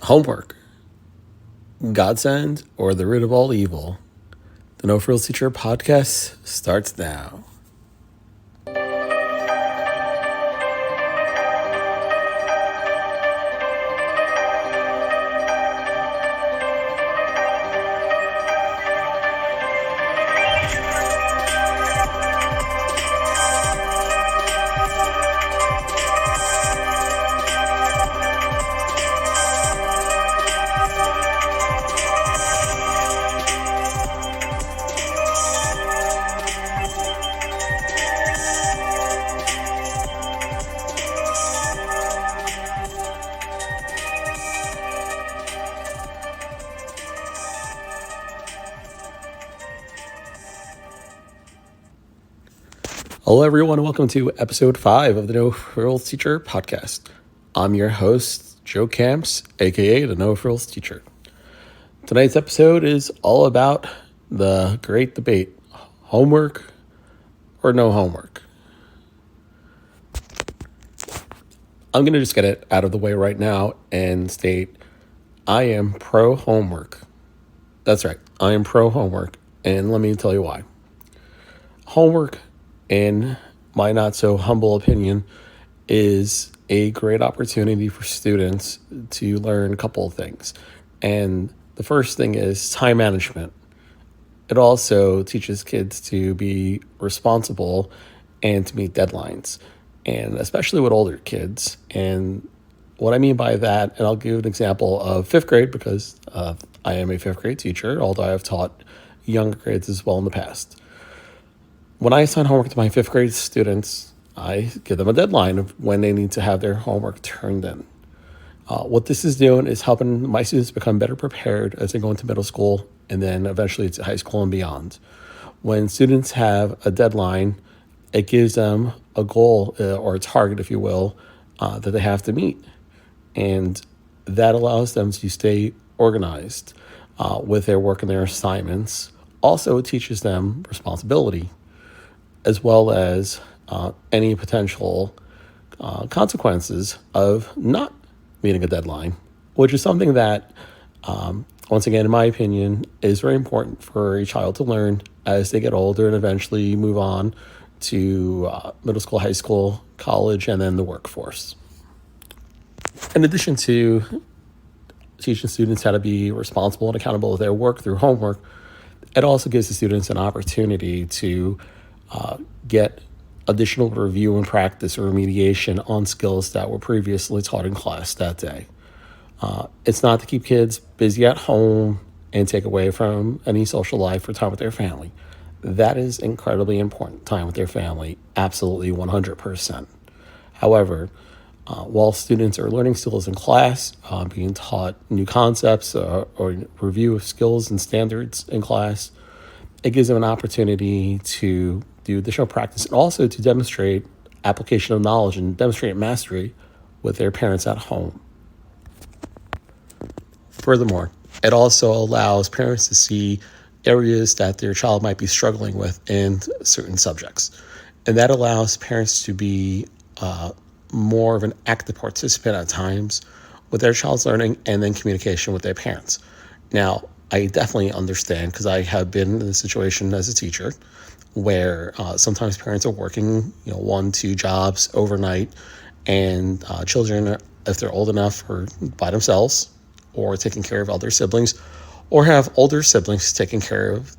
Homework, godsend, or the root of all evil? The No-Frills Teacher podcast starts now. Hello, everyone. Welcome to episode 5 of the No-Frills Teacher podcast. I'm your host, Joe Camps, aka the No-Frills Teacher. Tonight's episode is all about the great debate: homework or no homework. I'm going to just get it out of the way right now and state I am pro homework. That's right, I am pro homework, and let me tell you why. Homework, in my not so humble opinion, is a great opportunity for students to learn a couple of things. And the first thing is time management. It also teaches kids to be responsible and to meet deadlines, and especially with older kids. And what I mean by that, and I'll give an example of 5th grade because I am a 5th grade teacher, although I have taught younger grades as well in the past. When I assign homework to my 5th grade students, I give them a deadline of when they need to have their homework turned in. What this is doing is helping my students become better prepared as they go into middle school and then eventually to high school and beyond. When students have a deadline, it gives them a goal or a target, if you will, that they have to meet. And that allows them to stay organized with their work and their assignments. Also, it teaches them responsibility, as well as any potential consequences of not meeting a deadline, which is something that, once again, in my opinion, is very important for a child to learn as they get older and eventually move on to middle school, high school, college, and then the workforce. In addition to teaching students how to be responsible and accountable with their work through homework, it also gives the students an opportunity to get additional review and practice or remediation on skills that were previously taught in class that day. It's not to keep kids busy at home and take away from any social life or time with their family. That is incredibly important, time with their family, absolutely 100%. However, while students are learning skills in class, being taught new concepts or review of skills and standards in class, it gives them an opportunity to do additional practice and also to demonstrate application of knowledge and demonstrate mastery with their parents at home. Furthermore, it also allows parents to see areas that their child might be struggling with in certain subjects. And that allows parents to be more of an active participant at times with their child's learning and then communication with their parents. Now, I definitely understand because I have been in a situation as a teacher where sometimes parents are working, 1-2 jobs overnight, and children, if they're old enough, are by themselves or taking care of elder siblings, or have older siblings taking care of,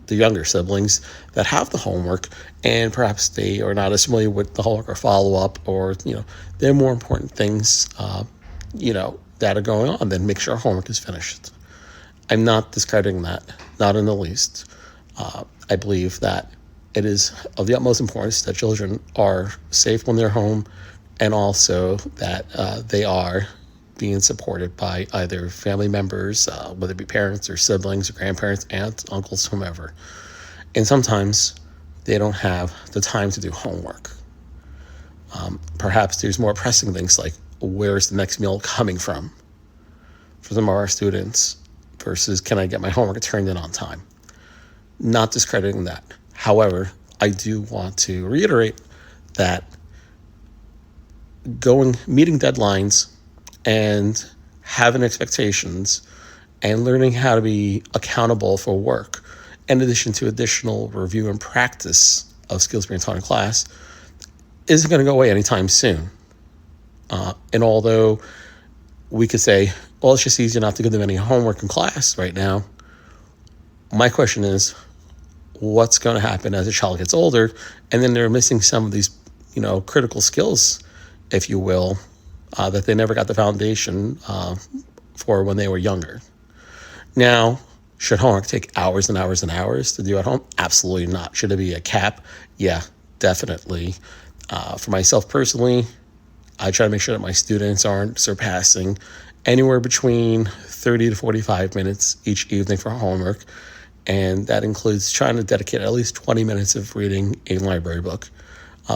the younger siblings that have the homework, and perhaps they are not as familiar with the homework or follow-up, or, there are more important things, that are going on, then make sure homework is finished. I'm not discrediting that, not in the least. I believe that it is of the utmost importance that children are safe when they're home, and also that they are being supported by either family members, whether it be parents or siblings or grandparents, aunts, uncles, whomever. And sometimes they don't have the time to do homework. Perhaps there's more pressing things like, where's the next meal coming from for some of our students versus can I get my homework turned in on time? Not discrediting that. However, I do want to reiterate that meeting deadlines and having expectations and learning how to be accountable for work, in addition to additional review and practice of skills being taught in class, isn't going to go away anytime soon. And although we could say, well, it's just easy not to give them any homework in class right now, my question is, what's going to happen as a child gets older and then they're missing some of these, critical skills, if you will, that they never got the foundation for when they were younger. Now, should homework take hours and hours and hours to do at home? Absolutely not. Should it be a cap? Yeah, definitely. For myself personally, I try to make sure that my students aren't surpassing anywhere between 30 to 45 minutes each evening for homework. And that includes trying to dedicate at least 20 minutes of reading a library book.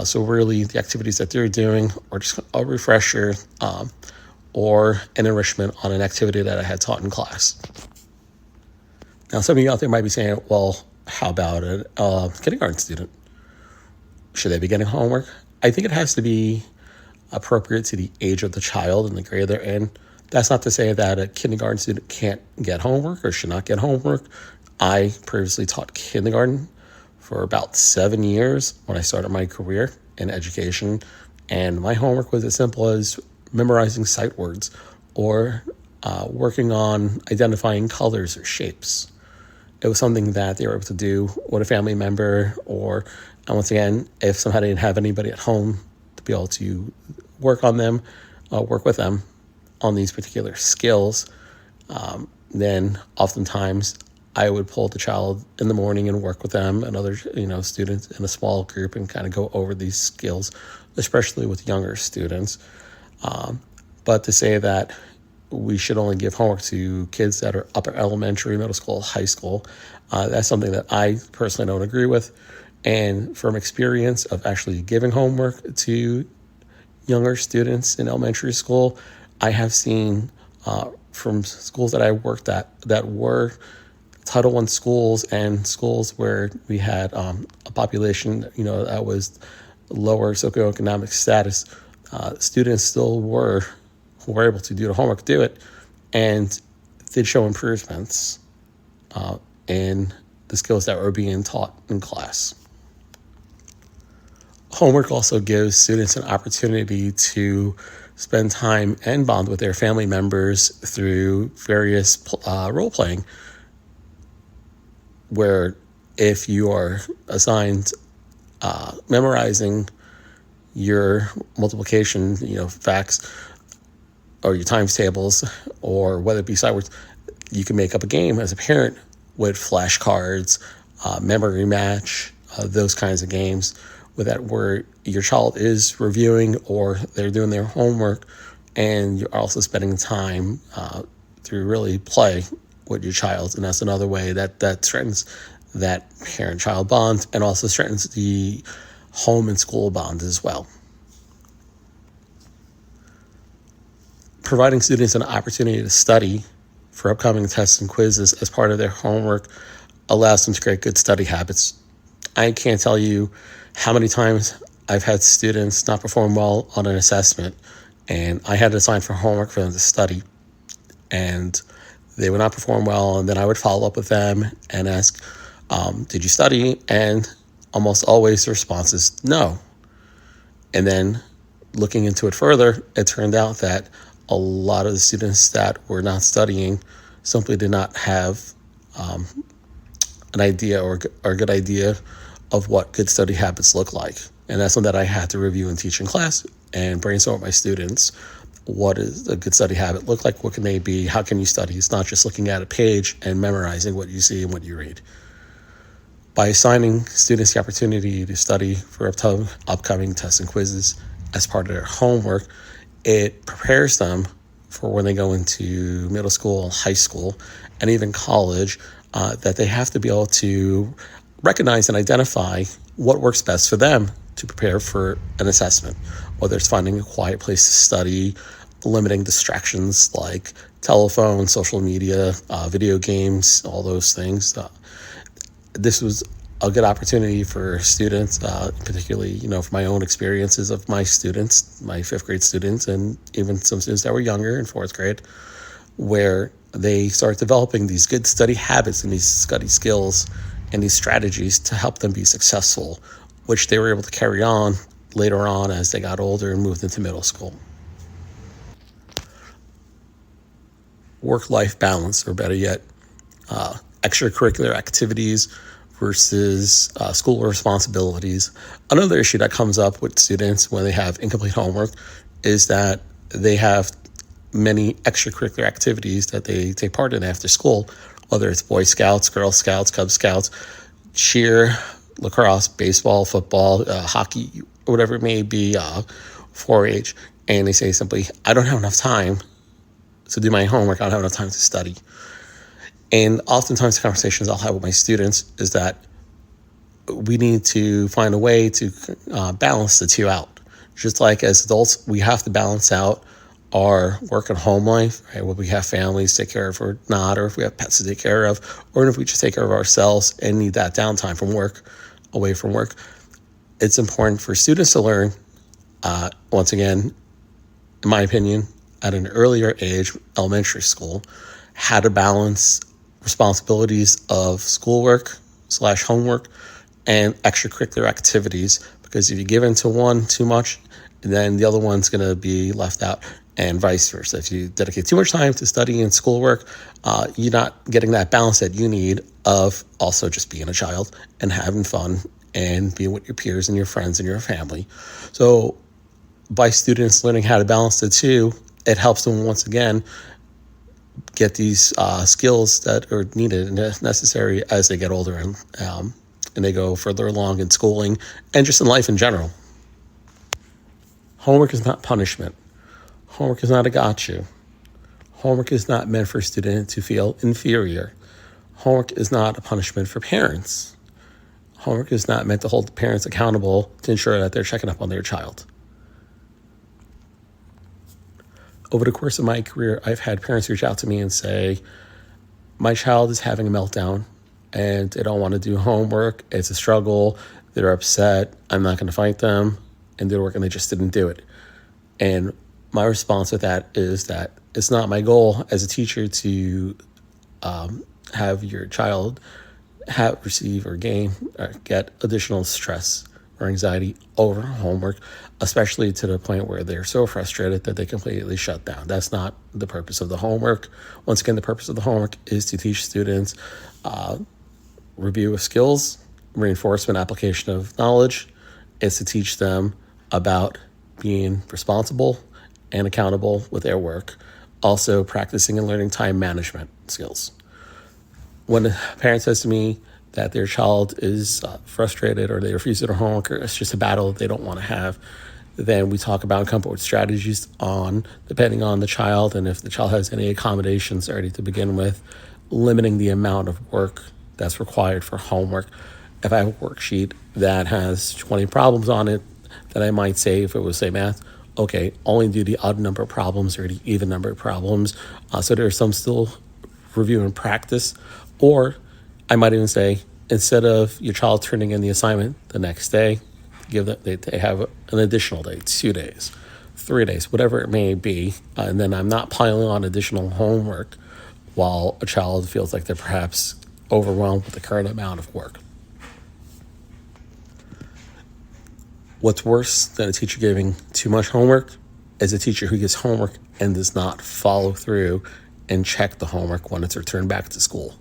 So really, the activities that they're doing are just a refresher or an enrichment on an activity that I had taught in class. Now, some of you out there might be saying, well, how about a kindergarten student? Should they be getting homework? I think it has to be appropriate to the age of the child and the grade they're in. That's not to say that a kindergarten student can't get homework or should not get homework. I previously taught kindergarten for about 7 years when I started my career in education, and my homework was as simple as memorizing sight words or working on identifying colors or shapes. It was something that they were able to do with a family member, or, and once again, if somebody didn't have anybody at home to be able to work with them on these particular skills, then oftentimes I would pull the child in the morning and work with them and other, students in a small group and kind of go over these skills, especially with younger students. But to say that we should only give homework to kids that are upper elementary, middle school, high school, that's something that I personally don't agree with. And from experience of actually giving homework to younger students in elementary school, I have seen from schools that I worked at that were Title I schools and schools where we had a population, that was lower socioeconomic status, students still were able to do the homework, do it, and did show improvements in the skills that were being taught in class. Homework also gives students an opportunity to spend time and bond with their family members through various role playing, where if you are assigned memorizing your multiplication, facts, or your times tables, or whether it be sight words, you can make up a game as a parent with flashcards, memory match, those kinds of games, with that where your child is reviewing or they're doing their homework, and you're also spending time through really play with your child. And that's another way that strengthens that parent-child bond and also strengthens the home and school bond as well. Providing students an opportunity to study for upcoming tests and quizzes as part of their homework allows them to create good study habits. I can't tell you how many times I've had students not perform well on an assessment, and I had to assign for homework for them to study, and they would not perform well, and then I would follow up with them and ask, did you study? And almost always the response is no. And then looking into it further, it turned out that a lot of the students that were not studying simply did not have an idea or a good idea of what good study habits look like. And that's something that I had to review and teach in class and brainstorm with my students. What does a good study habit look like? What can they be? How can you study? It's not just looking at a page and memorizing what you see and what you read. By assigning students the opportunity to study for upcoming tests and quizzes as part of their homework, it prepares them for when they go into middle school, high school, and even college, that they have to be able to recognize and identify what works best for them to prepare for an assessment, whether it's finding a quiet place to study, limiting distractions like telephone, social media, video games, all those things. This was a good opportunity for students, particularly, from my own experiences of my students, my fifth grade students, and even some students that were younger in fourth grade, where they start developing these good study habits and these study skills and these strategies to help them be successful, which they were able to carry on later on as they got older and moved into middle school. Work-life balance, or better yet, extracurricular activities versus school responsibilities. Another issue that comes up with students when they have incomplete homework is that they have many extracurricular activities that they take part in after school, whether it's Boy Scouts, Girl Scouts, Cub Scouts, cheer, lacrosse, baseball, football, hockey, whatever it may be, 4-H. And they say simply, I don't have enough time to do my homework. I don't have enough time to study. And oftentimes the conversations I'll have with my students is that we need to find a way to balance the two out. Just like as adults, we have to balance out our work and home life, right? Whether we have families to take care of or not, or if we have pets to take care of, or if we just take care of ourselves and need that downtime from work, away from work. It's important for students to learn, once again, in my opinion, at an earlier age, elementary school, how to balance responsibilities of schoolwork / homework and extracurricular activities, because if you give into one too much, then the other one's going to be left out, and vice versa. If you dedicate too much time to studying and schoolwork, you're not getting that balance that you need of also just being a child and having fun and being with your peers and your friends and your family. So by students learning how to balance the two, it helps them once again get these skills that are needed and necessary as they get older and they go further along in schooling and just in life in general. Homework is not punishment. Homework is not a gotcha. Homework is not meant for a student to feel inferior. Homework is not a punishment for parents. Homework is not meant to hold the parents accountable to ensure that they're checking up on their child. Over the course of my career, I've had parents reach out to me and say, my child is having a meltdown and they don't want to do homework. It's a struggle. They're upset. I'm not going to fight them and do the work, and they just didn't do it. And my response with that is that it's not my goal as a teacher to have your child receive or gain or get additional stress or anxiety over homework, especially to the point where they're so frustrated that they completely shut down. That's not the purpose of the homework. Once again, the purpose of the homework is to teach students review of skills, reinforcement, application of knowledge. It's to teach them about being responsible and accountable with their work. Also practicing and learning time management skills. When a parent says to me that their child is frustrated or they refuse to do homework or it's just a battle they don't want to have, then we talk about and come up with strategies on, depending on the child and if the child has any accommodations already to begin with, limiting the amount of work that's required for homework. If I have a worksheet that has 20 problems on it, then I might say, if it was say math, okay, only do the odd number of problems or the even number of problems. So there's some still review and practice. Or I might even say, instead of your child turning in the assignment the next day, give them, they have an additional day, 2 days, 3 days, whatever it may be. And then I'm not piling on additional homework while a child feels like they're perhaps overwhelmed with the current amount of work. What's worse than a teacher giving too much homework is a teacher who gives homework and does not follow through and check the homework when it's returned back to school.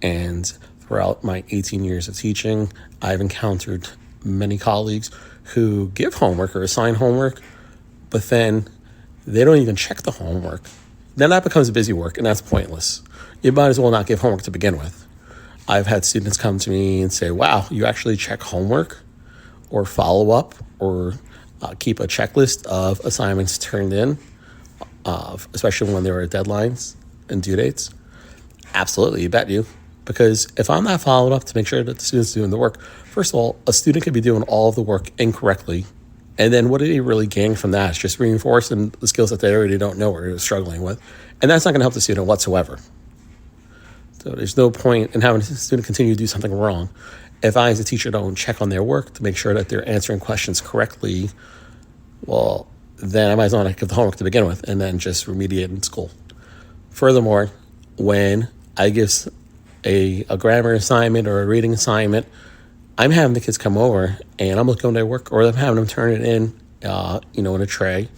And throughout my 18 years of teaching, I've encountered many colleagues who give homework or assign homework, but then they don't even check the homework. Then that becomes busy work, and that's pointless. You might as well not give homework to begin with. I've had students come to me and say, wow, you actually check homework or follow up or keep a checklist of assignments turned in, especially when there are deadlines and due dates. Absolutely, you bet you. Because if I'm not following up to make sure that the student's doing the work, first of all, a student could be doing all of the work incorrectly. And then what are they really gaining from that? It's just reinforcing the skills that they already don't know or are struggling with. And that's not going to help the student whatsoever. So there's no point in having a student continue to do something wrong. If I, as a teacher, don't check on their work to make sure that they're answering questions correctly, well, then I might as well not give the homework to begin with and then just remediate in school. Furthermore, when I give a grammar assignment or a reading assignment, I'm having the kids come over and I'm looking at their work, or I'm having them turn it in, in a tray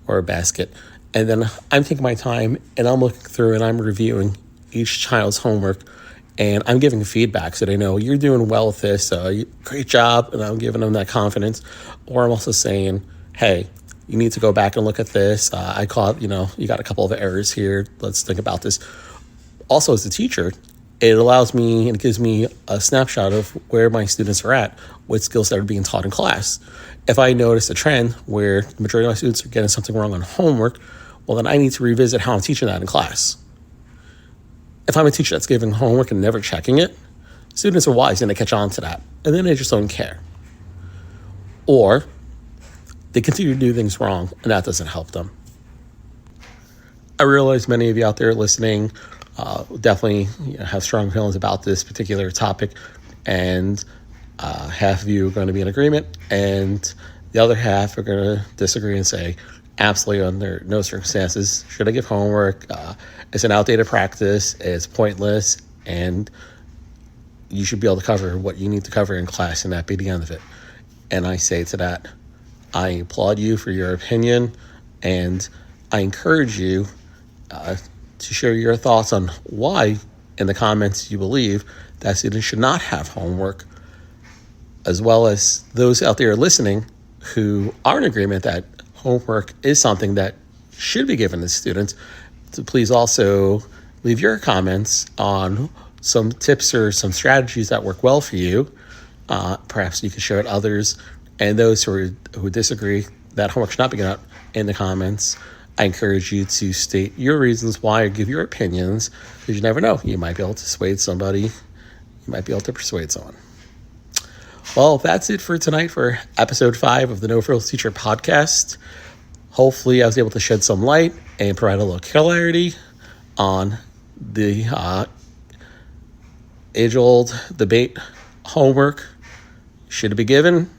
or a basket. And then I'm taking my time and I'm looking through and I'm reviewing each child's homework, and I'm giving feedback so they know you're doing well with this. Great job. And I'm giving them that confidence. Or I'm also saying, hey, you need to go back and look at this. I caught, you got a couple of errors here. Let's think about this. Also, as a teacher, it allows me and it gives me a snapshot of where my students are at, what skills that are being taught in class. If I notice a trend where the majority of my students are getting something wrong on homework, well, then I need to revisit how I'm teaching that in class. If I'm a teacher that's giving homework and never checking it, students are wise and they catch on to that, and then they just don't care. Or they continue to do things wrong, and that doesn't help them. I realize many of you out there listening definitely have strong feelings about this particular topic, and half of you are going to be in agreement, and the other half are going to disagree and say, absolutely, under no circumstances should I give homework. It's an outdated practice, it's pointless, and you should be able to cover what you need to cover in class, and that be the end of it. And I say to that, I applaud you for your opinion, and I encourage you to share your thoughts on why in the comments you believe that students should not have homework, as well as those out there listening who are in agreement that homework is something that should be given to students. To please also leave your comments on some tips or some strategies that work well for you. Perhaps you can share with others, and those who disagree that homework should not be given out in the comments. I encourage you to state your reasons why or give your opinions, because you never know. You might be able to sway somebody. You might be able to persuade someone. Well, that's it for tonight for episode 5 of the No-Frills Teacher podcast. Hopefully I was able to shed some light and provide a little clarity on the age-old debate: homework, should it be given,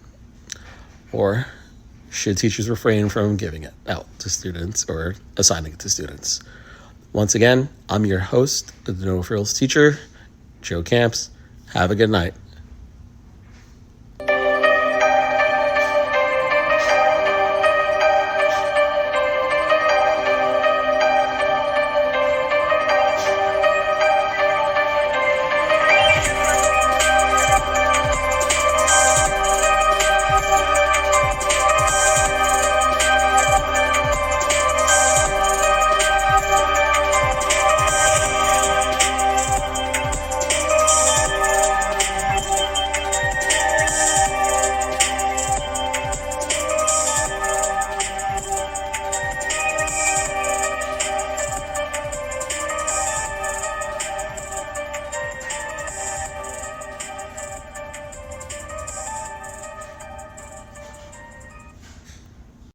or should teachers refrain from giving it out to students or assigning it to students? Once again, I'm your host, the No-Frills Teacher, Joe Camps. Have a good night.